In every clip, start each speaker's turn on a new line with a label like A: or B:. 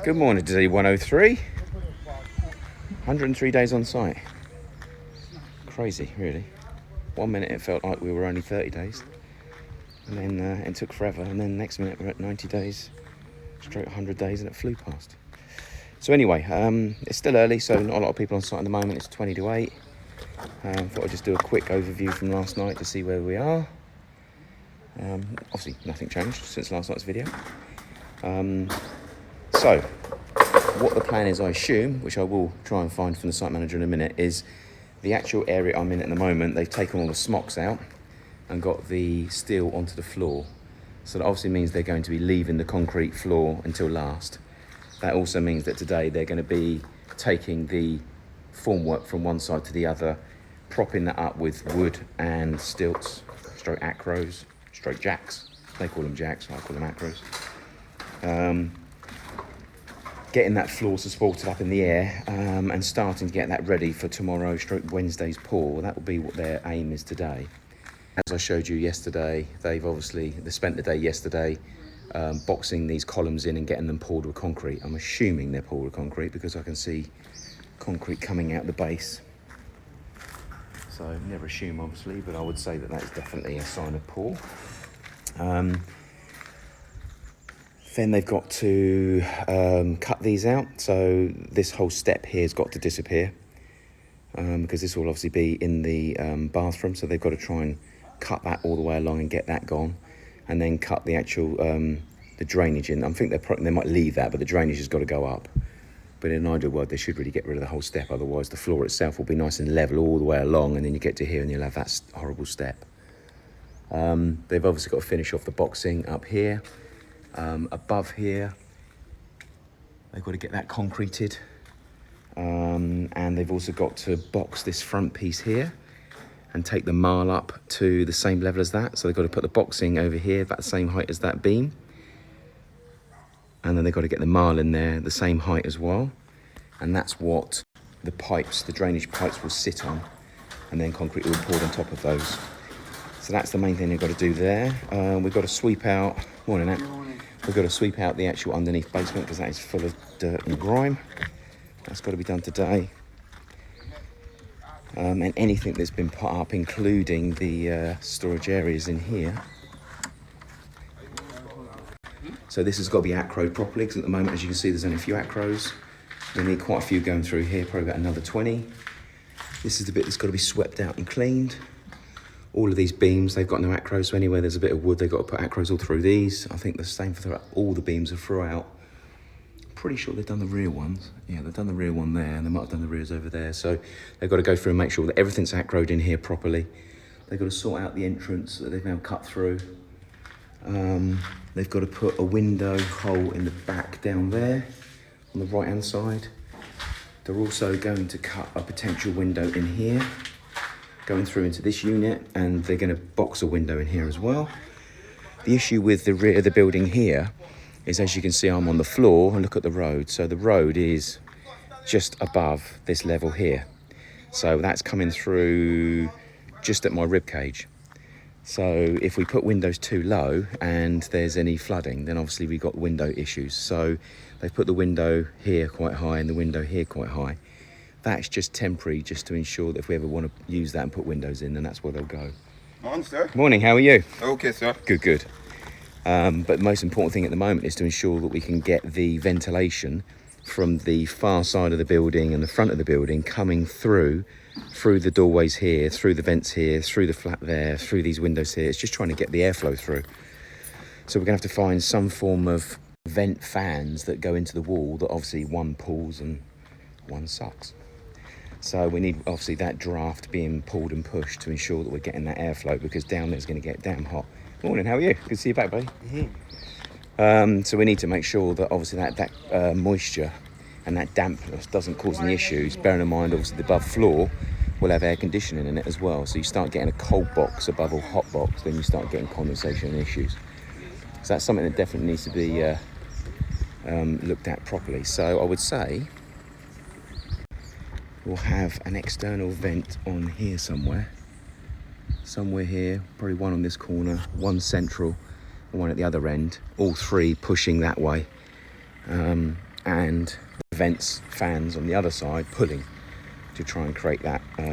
A: Good morning, day 103. 103 days on site. Crazy, really. 1 minute it felt like we were only 30 days. And then it took forever. And then next minute we're at 90 days, straight 100 days, and it flew past. So anyway, it's still early, so not a lot of people on site at the moment. It's 20 to 8. Thought I'd just do a quick overview from last night to see where we are. Obviously, nothing changed since last night's video. So, what the plan is, I assume, which I will try and find from the site manager in a minute, is the actual area I'm in at the moment. They've taken all the smocks out and got the steel onto the floor. So that obviously means they're going to be leaving the concrete floor until last. That also means that today they're going to be taking the formwork from one side to the other, propping that up with wood and stilts, stroke acros, stroke jacks. They call them jacks, I call them acros. Getting that floor supported up in the air and starting to get that ready for tomorrow, stroke Wednesday's pour. That will be what their aim is today. As I showed you yesterday, they spent the day yesterday boxing these columns in and getting them poured with concrete. I'm assuming they're poured with concrete because I can see concrete coming out the base. So never assume, obviously, but I would say that that's definitely a sign of pour. Then they've got to cut these out. So this whole step here has got to disappear because this will obviously be in the bathroom. So they've got to try and cut that all the way along and get that gone, and then cut the actual the drainage in. I think they might leave that, but the drainage has got to go up. But in an ideal world, they should really get rid of the whole step. Otherwise, the floor itself will be nice and level all the way along, and then you get to here and you'll have that horrible step. They've obviously got to finish off the boxing up here. Above here, they've got to get that concreted. And they've also got to box this front piece here and take the marl up to the same level as that. So they've got to put the boxing over here, about the same height as that beam. And then they've got to get the marl in there the same height as well. And that's what the pipes, the drainage pipes, will sit on. And then concrete will be poured on top of those. So that's the main thing they've got to do there. We've got to sweep out, morning Nat. We've got to sweep out the actual underneath basement because that is full of dirt and grime. That's got to be done today. And anything that's been put up, including the storage areas in here. So this has got to be acroed properly because at the moment, as you can see, there's only a few acros. We need quite a few going through here, probably about another 20. This is the bit that's got to be swept out and cleaned. All of these beams, they've got no acros, so anywhere there's a bit of wood, they've got to put acros all through these. I think the same for all the beams are throughout. I'm pretty sure they've done the rear ones. Yeah, they've done the rear one there, and they might have done the rears over there. So they've got to go through and make sure that everything's acroed in here properly. They've got to sort out the entrance that they've now cut through. They've got to put a window hole in the back down there on the right-hand side. They're also going to cut a potential window in here, going through into this unit, and they're going to box a window in here as well. The issue with the rear of the building here is, as you can see, I'm on the floor and look at the road. So the road is just above this level here. So that's coming through just at my rib cage. So if we put windows too low and there's any flooding, then obviously we've got window issues. So they've put the window here quite high and the window here quite high. That's just temporary, just to ensure that if we ever want to use that and put windows in, then that's where they'll go.
B: Morning, sir.
A: Morning, how are you?
B: Okay, sir.
A: Good, good. But the most important thing at the moment is to ensure that we can get the ventilation from the far side of the building and the front of the building coming through the doorways here, through the vents here, through the flat there, through these windows here. It's just trying to get the airflow through. So we're going to have to find some form of vent fans that go into the wall that obviously one pulls and one sucks. So we need obviously that draft being pulled and pushed to ensure that we're getting that airflow, because down there's going to get damn hot. Morning, how are you? Good to see you back, buddy. Mm-hmm. So we need to make sure that obviously that moisture and that dampness doesn't cause any issues. Bearing in mind, obviously the above floor will have air conditioning in it as well. So you start getting a cold box above a hot box, then you start getting condensation and issues. So that's something that definitely needs to be looked at properly. So I would say we'll have an external vent on here somewhere here, probably one on this corner, one central and one at the other end, all three pushing that way. and the vents, fans on the other side pulling to try and create that, what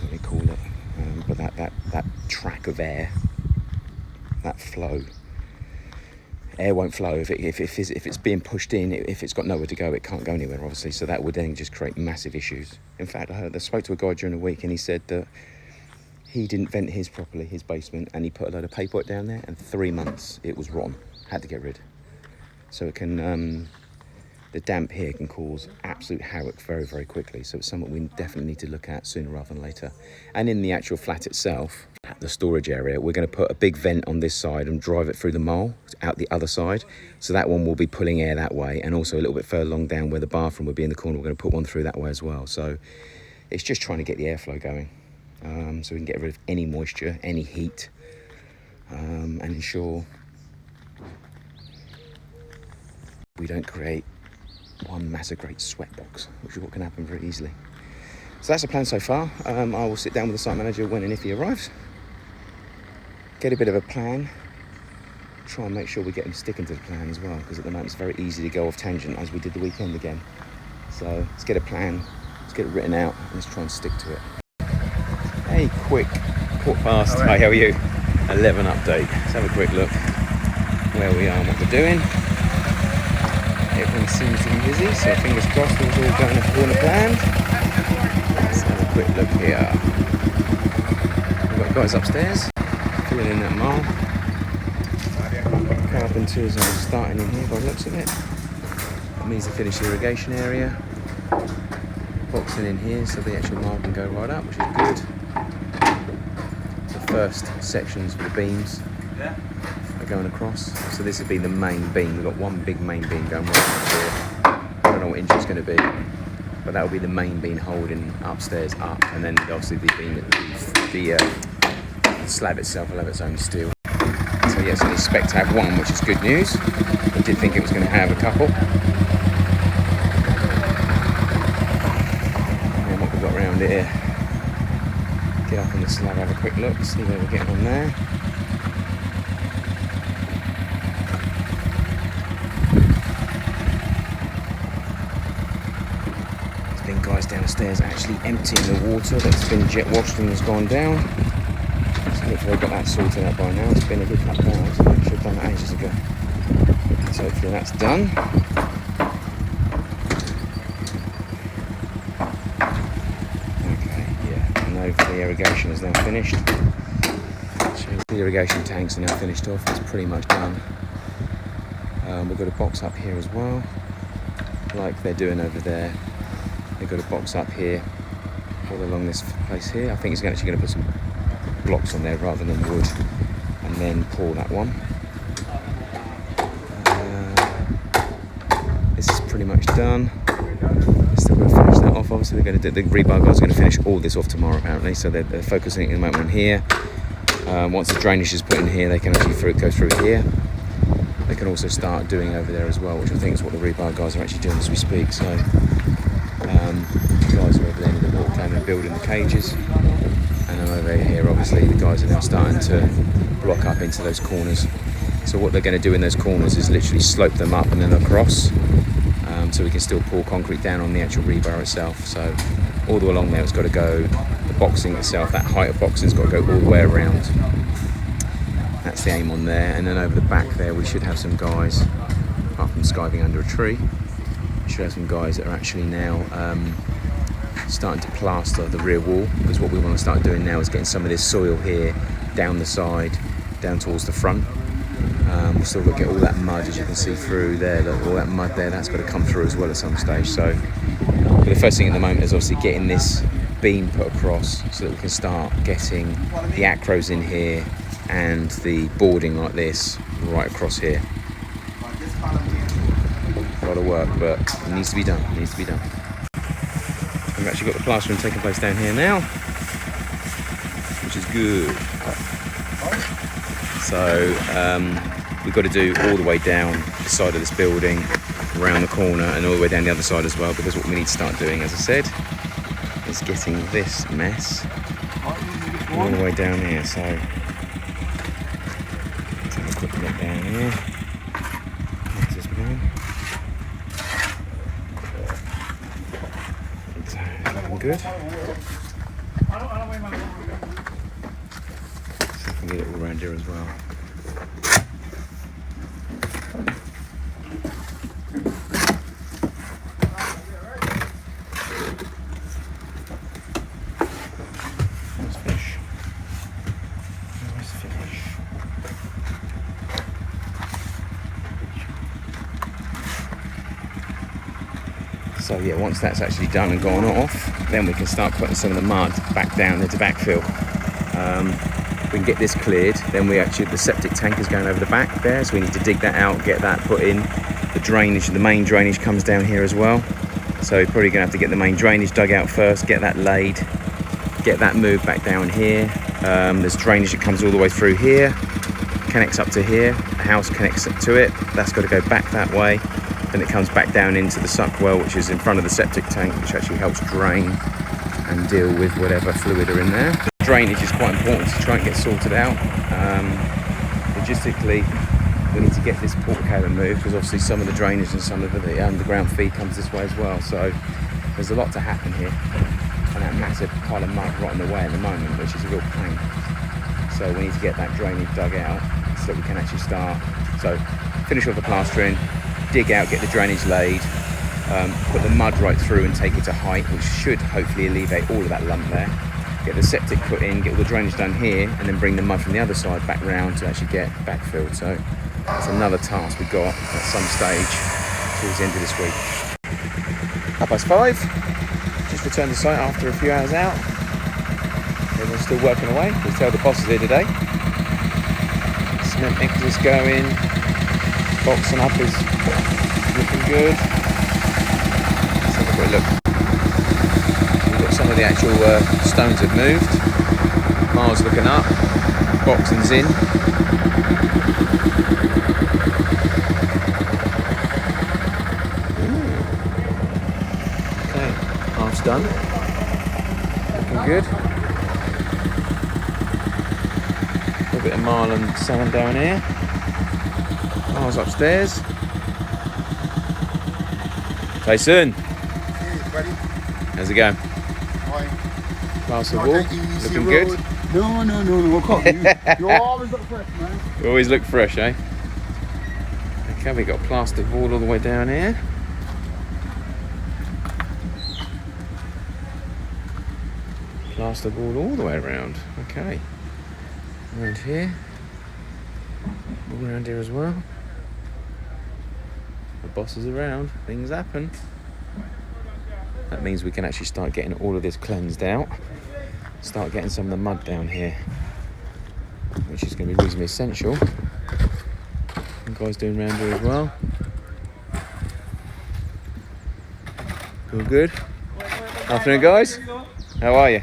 A: do they call it, but that track of air, that flow. Air won't flow if it's being pushed in. If it's got nowhere to go, it can't go anywhere, obviously. So that would then just create massive issues. In fact, I spoke to a guy during the week, and he said that he didn't vent his properly, his basement, and he put a load of paperwork down there, and 3 months it was rotten. Had to get rid. So it can, the damp here can cause absolute havoc very, very quickly. So it's something we definitely need to look at sooner rather than later. And in the actual flat itself, at the storage area, we're going to put a big vent on this side and drive it through the Marl out the other side. So that one will be pulling air that way, and also a little bit further along down where the bathroom would be in the corner, we're going to put one through that way as well. So it's just trying to get the airflow going, so we can get rid of any moisture, any heat, and ensure we don't create one massive great sweat box, which is what can happen very easily. So that's the plan so far. I will sit down with the site manager when and if he arrives, get a bit of a plan, try and make sure we get him sticking to the plan as well, because at the moment it's very easy to go off tangent as we did the weekend again. So let's get a plan, let's get it written out, and let's try and stick to it. Hey, quick, 1:15. Hi, how are you? 11 update. Let's have a quick look where we are and what we're doing. Everyone seems to be busy, so fingers crossed it's all going according to plan. Let's have a quick look here. We've got guys upstairs filling in that Marl. Carpenters are starting in here by the looks of it. That means they finish the irrigation area. Boxing in here so the actual Marl can go right up, which is good. The first sections for the beams are going across. So this would be the main beam. We've got one big main beam going right up here. I don't know what inch it's going to be, but that will be the main beam holding upstairs up, and then obviously the beam, the slab itself will have its own steel. So yes, I expect to have one, which is good news. I did think it was going to have a couple. And what we've got around here, get up on the slab, have a quick look, see where we're getting on there. Guys downstairs actually emptying the water that's been jet washed and has gone down. So hopefully I've got that sorted out by now. It's been a good couple of hours. I should have done that ages ago. So hopefully that's done. Okay, yeah. And over the irrigation is now finished. So the irrigation tanks are now finished off. It's pretty much done. We've got a box up here as well, like they're doing over there. They've got a box up here, all along this place here. I think he's actually going to put some blocks on there rather than wood, and then pour that one. This is pretty much done. Still going to finish that off. Obviously, they're going to do, the rebar guys are going to finish all this off tomorrow apparently. So they're focusing at the moment on here. Once the drainage is put in here, they can actually go through here. They can also start doing over there as well, which I think is what the rebar guys are actually doing as we speak. So. The guys are over there in the water came and building the cages, and then over here obviously the guys are now starting to block up into those corners. So what they're going to do in those corners is literally slope them up and then across, so we can still pour concrete down on the actual rebar itself. So all the way along there it's got to go, the boxing itself, that height of boxing has got to go all the way around. That's the aim on there. And then over the back there we should have some guys, apart from skiving under a tree, should have some guys that are actually now starting to plaster the rear wall, because what we want to start doing now is getting some of this soil here down the side, down towards the front. We've still got to get all that mud, as you can see through there, look, all that mud there, that's got to come through as well at some stage. So the first thing at the moment is obviously getting this beam put across so that we can start getting the acros in here and the boarding like this right across here. A lot of work, but it needs to be done. It needs to be done. We've actually got the plastering taking place down here now, which is good. So we've got to do all the way down the side of this building, around the corner, and all the way down the other side as well. Because what we need to start doing, as I said, is getting this mess all the way down here. So let's have a quick look down here. What's this man? good. See if we can get it all around here as well. So yeah, once that's actually done and gone off, then we can start putting some of the mud back down into backfill. We can get this cleared, then the septic tank is going over the back there, so we need to dig that out, get that put in. The drainage, the main drainage comes down here as well. So we're probably gonna have to get the main drainage dug out first, get that laid, get that moved back down here. There's drainage that comes all the way through here, connects up to here, the house connects up to it, that's got to go back that way. Then it comes back down into the suck well, which is in front of the septic tank, which actually helps drain and deal with whatever fluid are in there. Drainage is quite important to try and get sorted out. Logistically, we need to get this portico moved because obviously some of the drainage and some of the underground feed comes this way as well. So there's a lot to happen here. And that massive pile of mud right in the way at the moment, which is a real pain. So we need to get that drainage dug out so that we can actually start. So finish off the plastering, dig out, get the drainage laid, put the mud right through and take it to height, which should hopefully alleviate all of that lump there. Get the septic put in, get all the drainage done here, and then bring the mud from the other side back round to actually get backfilled. So that's another task we've got at some stage towards the end of this week. 5:30, just returned to site after a few hours out. Everyone's still working away. You can tell the boss is here today. Cement mix is going. Boxing up is looking good. Let's have a quick look. We've got some of the actual stones have moved. Marl's looking up. Boxing's in. Okay, half's done. Looking good. A little bit of marl and sand down here. Marl's upstairs. Tyson.
B: Hey, buddy.
A: How's it going?
B: Hi.
A: Plaster wall. Looking good?
B: No. You always look fresh, man.
A: You always look fresh, eh? Okay, we got plastered wall all the way down here. Plastered wall all the way around. Okay. Around here. All around here as well. The boss is around. Things happen. That means we can actually start getting all of this cleansed out. Start getting some of the mud down here, which is going to be reasonably essential. The guys doing around here as well. All good? Afternoon, guys. How are you?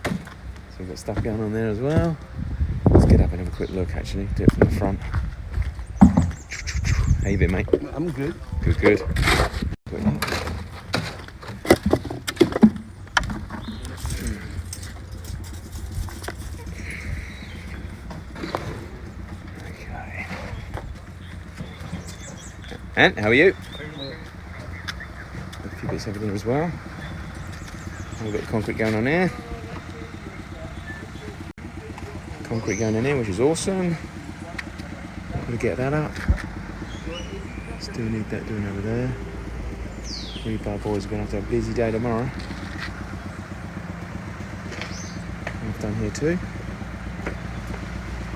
A: So we've got stuff going on there as well. Let's get up and have a quick look, actually. Do it from the front. How you been, mate?
B: I'm good.
A: Good. Okay. And how are you? A few bits over there as well. A little bit of concrete going on here. Concrete going in here, which is awesome. Got to get that up. Still need that doing over there. Rebar boys are going to have a busy day tomorrow. I've done here too.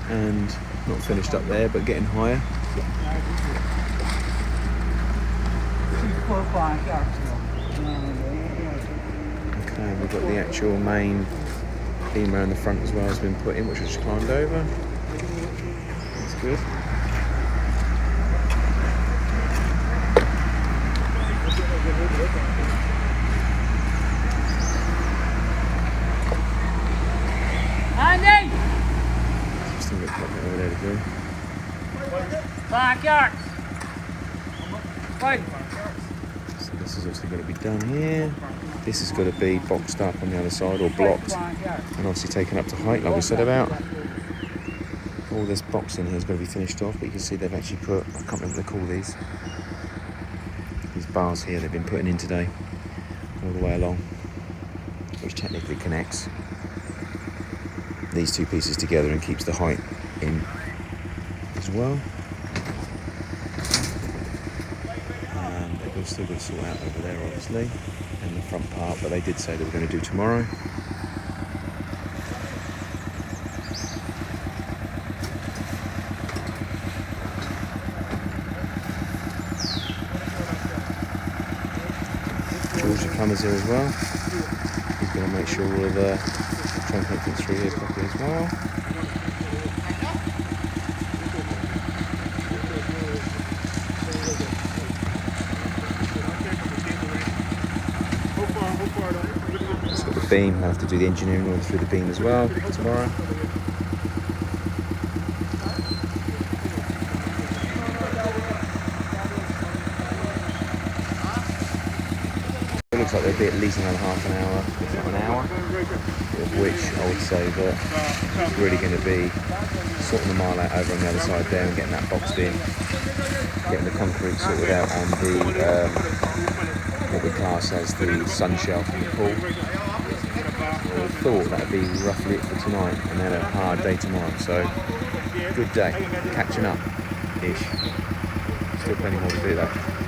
A: And not finished up there, but getting higher. Okay, we've got the actual main beam around the front as well has been put in, which was climbed over. That's good.
C: Andy!
A: Still got quite a bit over there to do.
C: Backyard! Right.
A: So this is also going to be done here. This is going to be boxed up on the other side or blocked and obviously taken up to height like we said about. All this boxing here is going to be finished off, but you can see they've actually put, I can't remember what they call these bars here they've been putting in today. all the way along, which technically connects these two pieces together and keeps the height in as well. And they've still got to sort out over there, obviously, and the front part, but they did say they were going to do tomorrow. George, the plumber's here as well. He's going to make sure all of the trunk entrance through here properly as well. It's got the beam. I'll have to do the engineering all through the beam as well tomorrow. It looks like there'll be at least another half an hour, if not an hour, of which I would say that it's really going to be sorting the Marl out over on the other side there and getting that boxed in, getting the concrete sorted out on the what we class as the sun shelf in the pool. I would have thought that would be roughly it for tonight, and then a hard day tomorrow. So good day, catching up ish. Still plenty more to do though.